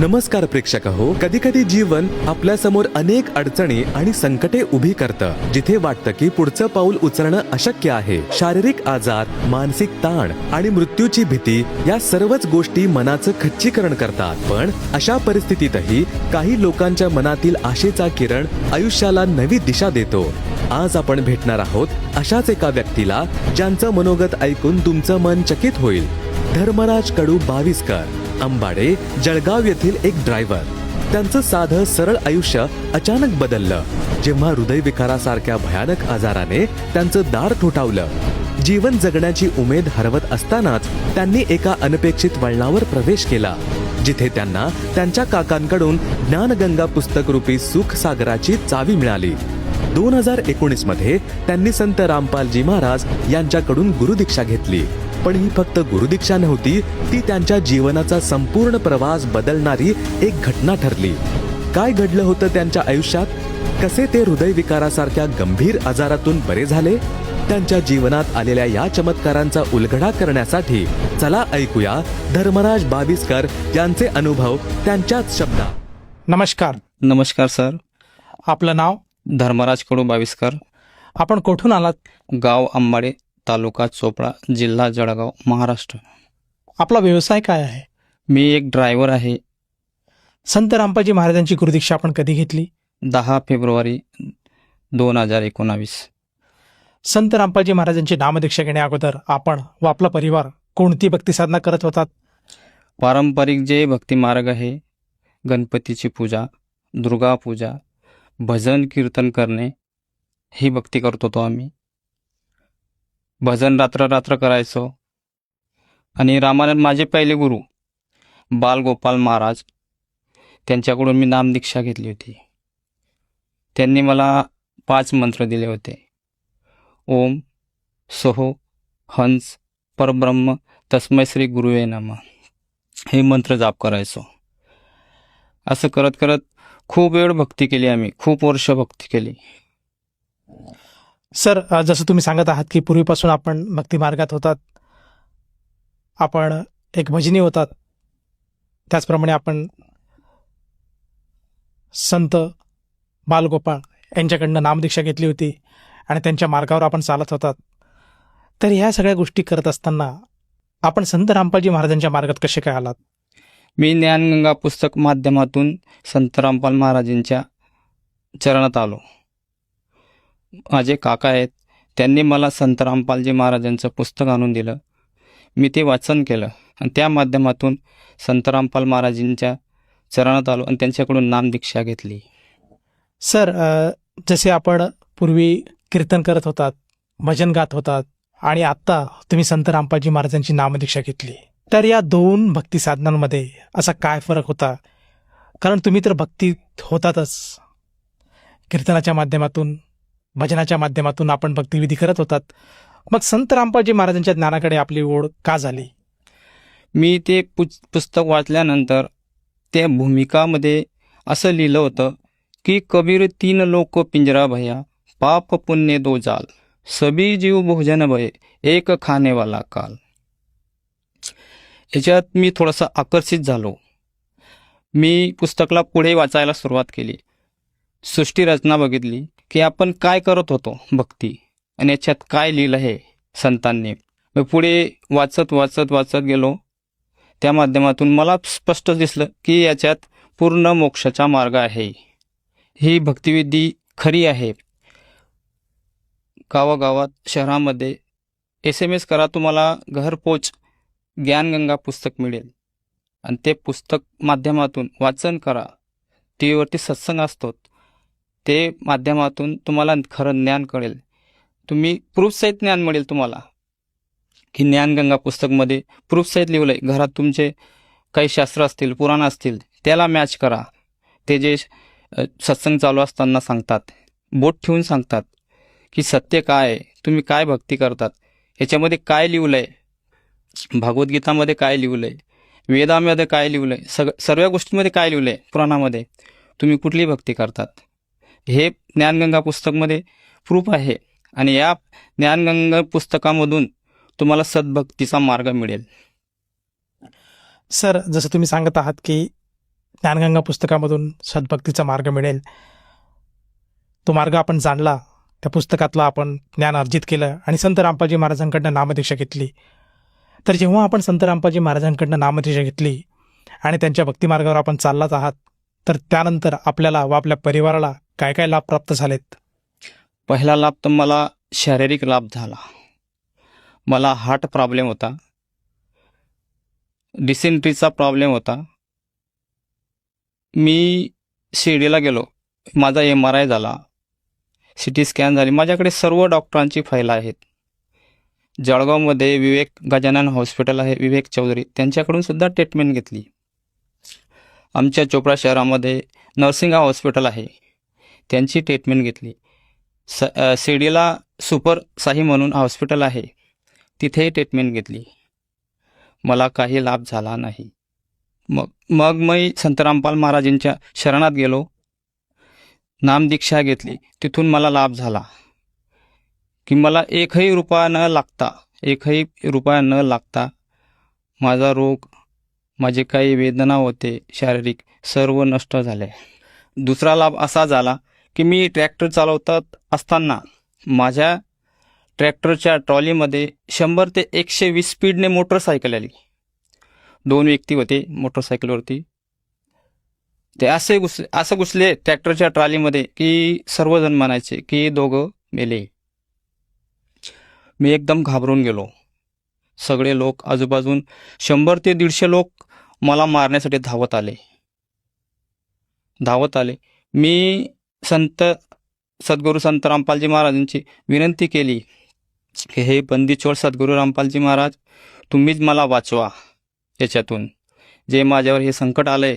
नमस्कार प्रेक्षक हो, कधी कधी जीवन आपल्या समोर अनेक अडचणी आणि संकटे उभी करतं, जिथे वाटतं की पुढचं पाऊल उचलणं अशक्य आहे. शारीरिक आजार, मानसिक ताण आणि मृत्यूची भीती या सर्वच गोष्टी मनाचं खच्चीकरण करतात. पण अशा परिस्थितीतही काही लोकांच्या मनातील आशेचा किरण आयुष्याला नवी दिशा देतो. आज आपण भेटणार आहोत अशाच एका व्यक्तीला, ज्यांचं मनोगत ऐकून तुमचं मन चकित होईल. धर्मराज कडू बाविस्कर, अंबाडे, जळगाव येथील एक ड्रायव्हर. त्यांचं साधं सरळ आयुष्य अचानक बदललं जेव्हा हृदयविकारासारख्या भयानक आजाराने त्यांचं दार ठोठावलं. जीवन जगण्याची उमेद हरवत असतानाच त्यांनी एका अनपेक्षित वळणावर प्रवेश केला, जिथे त्यांना त्यांच्या काकांकडून ज्ञानगंगा पुस्तकरूपी सुख सागराची चावी मिळाली. 2019 मध्ये त्यांनी संत रामपालजी महाराज यांच्याकडून गुरुदीक्षा घेतली. पण ही फक्त गुरुदीक्षा नव्हती, ती त्यांच्या जीवनाचा संपूर्ण प्रवास बदलणारी एक घटना ठरली. काय घडलं होतं त्यांच्या आयुष्यात? कसे ते हृदयविकारासारख्या गंभीर आजारातून बरे झाले? त्यांच्या जीवनात आलेल्या या चमत्कारांचा उलगडा करण्यासाठी चला ऐकूया धर्मराज बाविस्कर यांचे अनुभव त्यांच्याच शब्दात. नमस्कार. नमस्कार सर. आपलं नाव? धर्मराज कडू बाविस्कर. आपण कुठून आलात? गाव अंबाडे, तालुका चोपडा, जिल्हा जळगाव, महाराष्ट्र. आपला व्यवसाय काय आहे? मी एक ड्रायव्हर आहे. संत रामपालजी महाराजांची गुरुदीक्षा आपण कधी घेतली? 10 फेब्रुवारी 2019. संत रामपालजी महाराजांची नामदीक्षा घेण्या अगोदर आपण व आपला परिवार कोणती भक्ती साधना करत होतात? पारंपरिक जे भक्ती मार्ग आहे, गणपतीची पूजा, दुर्गा पूजा, भजन कीर्तन करणे, ही भक्ती करत होतो आम्ही. भजन रात्र करायचो. आणि रामानंद माझे पहिले गुरु बालगोपाल महाराज, त्यांच्याकडून मी नामदीक्षा घेतली होती. त्यांनी मला 5 मंत्र दिले होते. ओम, सोहो, हंस, परब्रह्म, तस्मै श्री गुरुवे नमः, हे मंत्र जाप करायचो. असं करत करत खूप वेळ भक्ती केली आम्ही, खूप वर्ष भक्ती केली. सर, जसं तुम्ही सांगत आहात की पूर्वीपासून आपण भक्ती मार्गात होतात, आपण एक भजनी होतात, त्याचप्रमाणे आपण संत बालगोपाळ यांच्याकडनं नामदीक्षा घेतली होती आणि त्यांच्या मार्गावर आपण चालत होतात. तर ह्या सगळ्या गोष्टी करत असताना आपण संत रामपालजी महाराजांच्या मार्गात कसे काय आलात? मी ज्ञानगंगा पुस्तक माध्यमातून संत रामपाल महाराजांच्या चरणात आलो. माझे काका आहेत, त्यांनी मला संत रामपालजी महाराजांचं पुस्तक आणून दिलं. मी ते वाचन केलं आणि त्या माध्यमातून संत रामपाल महाराजांच्या चरणात आलो आणि त्यांच्याकडून नामदीक्षा घेतली. सर, जसे आपण पूर्वी कीर्तन करत होतात, भजन गात होतात आणि आत्ता तुम्ही संत रामपालजी महाराजांची नामदीक्षा घेतली, तर या 2 भक्ती साधनांमध्ये असा काय फरक होता? कारण तुम्ही तर भक्तीत होतातच, कीर्तनाच्या माध्यमातून, भजनाच्या माध्यमातून आपण भक्तिविधी करत होतात. मग संत रामपालजी महाराजांच्या ज्ञानाकडे आपली ओढ का झाली? मी ते पुस्तक वाचल्यानंतर त्या भूमिकामध्ये असं लिहिलं होतं की कबीर 3 लोक पिंजरा भया, पाप पुण्य 2 जाल, सभी जीव भोजन भय, एक खानेवाला काल. याच्यात मी थोडासा आकर्षित झालो. मी पुस्तकाला पुढे वाचायला सुरुवात केली. सृष्टी रचना बघितली की आपण काय करत होतो भक्ती, आणि याच्यात काय लिहिलं आहे संतांनी. मी पुढे वाचत गेलो. त्या माध्यमातून मला स्पष्ट दिसलं की याच्यात पूर्ण मोक्षाचा मार्ग आहे. ही भक्तिविधी खरी आहे. गावागावात, शहरामध्ये SMS करा, तुम्हाला घरपोच ज्ञानगंगा पुस्तक मिळेल. आणि ते पुस्तक माध्यमातून वाचन करा. टीव्हीवरती सत्संग असतो, ते माध्यमातून तुम्हाला खरं ज्ञान कळेल. तुम्ही प्रूफसहित ज्ञान मिळेल तुम्हाला की ज्ञानगंगा पुस्तकमध्ये प्रूफसहित लिहिलं आहे. घरात तुमचे काही शास्त्र असतील, पुराण असतील, त्याला मॅच करा. ते जे सत्संग चालू असताना सांगतात, बोट ठेवून सांगतात की सत्य काय आहे, तुम्ही काय भक्ती करतात, याच्यामध्ये काय लिहिलं आहे, भगवद्गीतामध्ये काय लिहिलं आहे, वेदामध्ये काय लिहिलं आहे, सर्व गोष्टींमध्ये काय लिहिलं आहे, पुराणामध्ये, तुम्ही कुठली भक्ती करतात, हे ज्ञानगंगा पुस्तकमध्ये प्रूफ आहे. आणि या ज्ञानगंगा पुस्तकामधून तुम्हाला सद्भक्तीचा मार्ग मिळेल. सर, जसं तुम्ही सांगत आहात की ज्ञानगंगा पुस्तकामधून सद्भक्तीचा मार्ग मिळेल. तो मार्ग आपण जाणला, त्या पुस्तकातला आपण ज्ञान अर्जित केलं आणि संत रामपालजी महाराजांकडनं नामदीक्षा घेतली. तर जेव्हा आपण संत रामपालजी महाराजांकडनं नामदीक्षा घेतली आणि त्यांच्या भक्तिमार्गावर आपण चाललाच आहात, तर त्यानंतर आपल्याला व आपल्या परिवाराला काय काय लाभ प्राप्त झालेत? पहिला लाभ तर मला शारीरिक लाभ झाला. मला हार्ट प्रॉब्लेम होता, डिसेंट्रीचा प्रॉब्लेम होता. मी शिर्डीला गेलो, माझा MRI झाला, CT स्कॅन झाली. माझ्याकडे सर्व डॉक्टरांची फाईल आहेत. जळगावमध्ये विवेक गजानन हॉस्पिटल आहे, विवेक चौधरी, त्यांच्याकडून सुद्धा ट्रीटमेंट घेतली. आमच्या चोपडा शहरामध्ये नरसिंगा हॉस्पिटल आहे, त्यांची ट्रीटमेंट घेतली. शिर्डीला सुपर साई म्हणून हॉस्पिटल आहे, तिथेही ट्रीटमेंट घेतली. मला काही लाभ झाला नाही. मग मी संत रामपाल महाराजांच्या शरणात गेलो, नामदीक्षा घेतली. तिथून मला लाभ झाला की मला एकही रुपया न लागता माझा रोग, माझे काही वेदना होते शारीरिक, सर्व नष्ट झाले. दुसरा लाभ असा झाला की मी ट्रॅक्टर चालवत असताना माझ्या ट्रॅक्टरच्या ट्रॉलीमध्ये 100 ते 120 स्पीडने मोटरसायकल आली. 2 व्यक्ती होते मोटरसायकलवरती. ते असं घुसले ट्रॅक्टरच्या ट्रॉलीमध्ये की सर्वजण म्हणायचे की दोघं मेले. मी एकदम घाबरून गेलो. सगळे लोक आजूबाजून 100 ते 150 लोक मला मारण्यासाठी धावत आले. मी सद्गुरू संत रामपालजी महाराजांची विनंती केली की हे बंदीछोड सद्गुरू रामपालजी महाराज, तुम्हीच मला वाचवा, याच्यातून जे माझ्यावर हे संकट आलंय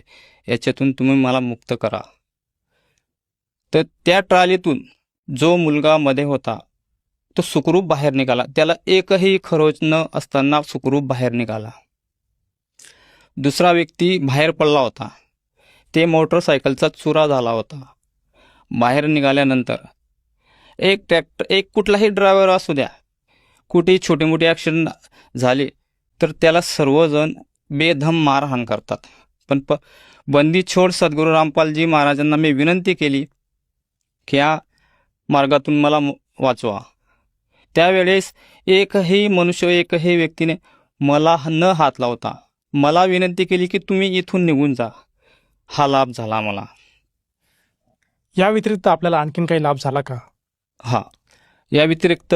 याच्यातून तुम्ही मला मुक्त करा. तर त्या ट्रॉलीतून जो मुलगा मध्ये होता तो सुखरूप बाहेर निघाला. त्याला एकही खरोच न असताना सुखरूप बाहेर निघाला. दुसरा व्यक्ती बाहेर पडला होता, ते मोटरसायकलचा चुरा झाला होता. बाहेर निघाल्यानंतर एक कुठलाही ड्रायव्हर असू द्या, कुठेही छोटी मोठी ॲक्सिडेंट झाली तर त्याला सर्वजण बेदम मारहाण करतात. पण बंदीछोड सद्गुरू रामपालजी महाराजांना मी विनंती केली की या मार्गातून मला वाचवा. त्यावेळेस एकही व्यक्तीने मला न हात लावता मला विनंती केली की तुम्ही इथून निघून जा. हा लाभ झाला मला. या व्यतिरिक्त आपल्याला आणखीन काही लाभ झाला का? हा, या व्यतिरिक्त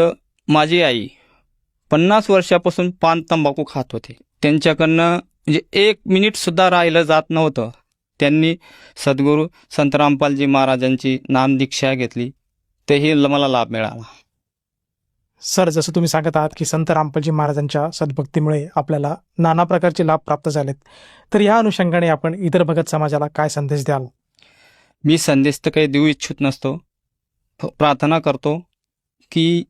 माझी आई 50 वर्षापासून पान तंबाखू खात होते. त्यांच्याकडनं म्हणजे 1 मिनिटसुद्धा राहिलं जात नव्हतं. त्यांनी सद्गुरू संत रामपालजी महाराजांची नामदीक्षा घेतली, तेही मला लाभ मिळाला. सर, जसं तुम्ही सांगत आहात की संत रामपालजी महाराजांच्या सद्भक्तीमुळे आपल्याला नाना प्रकारचे लाभ प्राप्त झालेत, तर या अनुषंगाने आपण इतर भगत समाजाला काय संदेश द्याल? मी संदेश तर काही देऊ इच्छित नसतो. प्रार्थना करतो की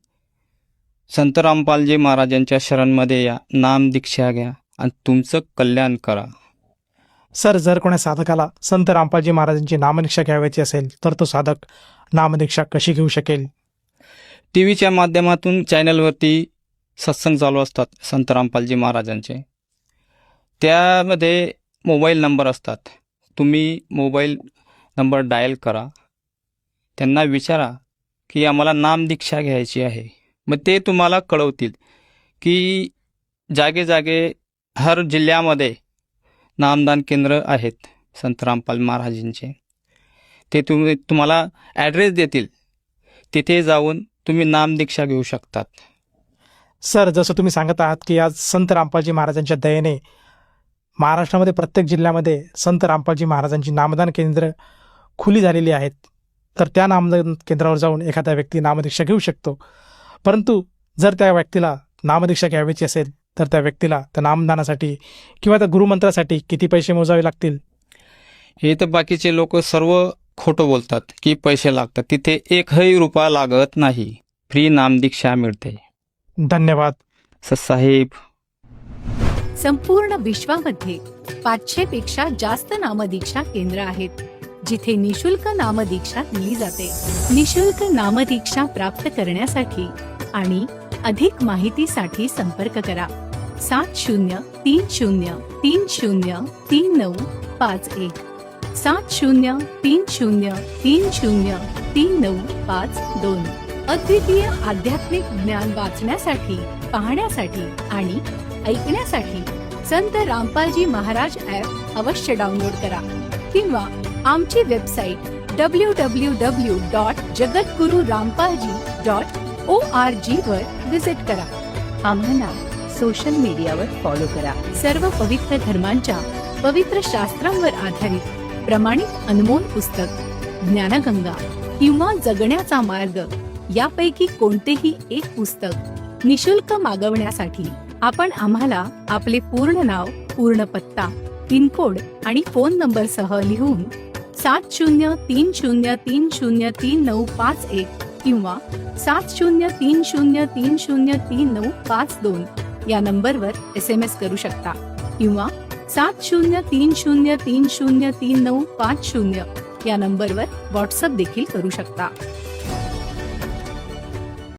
संत रामपालजी महाराजांच्या शरणमध्ये या, नामदीक्षा घ्या आणि तुमचं कल्याण करा. सर, जर कोणा साधकाला संत रामपालजी महाराजांची नामदीक्षा घ्यावयाची असेल तर तो साधक नामदीक्षा कशी घेऊ शकेल? TV च्या माध्यमातून चॅनलवरती सत्संग चालू असतात संत रामपालजी महाराजांचे. त्यामध्ये मोबाईल नंबर असतात. तुम्ही मोबाईल नंबर डायल करा, त्यांना विचारा की आम्हाला नामदीक्षा घ्यायची आहे. मग ते तुम्हाला कळवतील की जागे हर जिल्ह्यामध्ये नामदान केंद्र आहेत संत रामपाल महाराजांचे. ते तुम्हाला ॲड्रेस देतील, तिथे जाऊन तुम्ही नामदीक्षा घेऊ शकतात. सर, जसं तुम्ही सांगत आहात की आज संत रामपालजी महाराजांच्या दयेने महाराष्ट्रामध्ये प्रत्येक जिल्ह्यामध्ये संत रामपालजी महाराजांची नामदान केंद्र खुली झालेली आहेत, तर त्या नामदान केंद्रावर जाऊन एखादा व्यक्ती नामदीक्षा घेऊ शकतो. परंतु जर त्या व्यक्तीला नामदीक्षा घ्यावयाची असेल तर त्या व्यक्तीला त्या नामदानासाठी किंवा त्या गुरुमंत्रासाठी किती पैसे मोजावे लागतील? हे तर बाकीचे लोक सर्व खोटं बोलतात की पैसे लागतात. तिथे एकही रुपया लागत नाही, फ्री नामदीक्षा मिळते. धन्यवाद साहेब. संपूर्ण विश्वामध्ये 500 पेक्षा जास्त नामदीक्षा केंद्र आहेत, जिथे निशुल्क नामदीक्षा दिली जाते. निशुल्क नामदीक्षा प्राप्त करण्यासाठी आणि अधिक माहितीसाठी संपर्क करा 7030303951 7030303952. अद्वितीय आध्यात्मिक ज्ञान वाचण्यासाठी, पाहण्यासाठी आणि ऐकण्यासाठी संत रामपालजी महाराज ॲप अवश्य डाउनलोड करा किंवा आमची वेबसाईट www.jagatgururampalji.org वर विजिट करा. आम्हाला सोशल मीडियावर फॉलो करा. सर्व पवित्र धर्मांच्या पवित्र शास्त्रांवर आधारित प्रमाणित अनमोल पुस्तक ज्ञानगंगा किंवा जगण्याचा मार्ग यापैकी कोणतेही एक पुस्तक निशुल्क मागवण्यासाठी आपण आम्हाला आपले पूर्ण नाव, पूर्ण पत्ता, पिनकोड आणि फोन नंबर सह लिहून 7030303951 किंवा 7030303952 या नंबरवर SMS करू शकता किंवा 7030303950 या नंबरवर व्हॉट्सअप देखील करू शकता.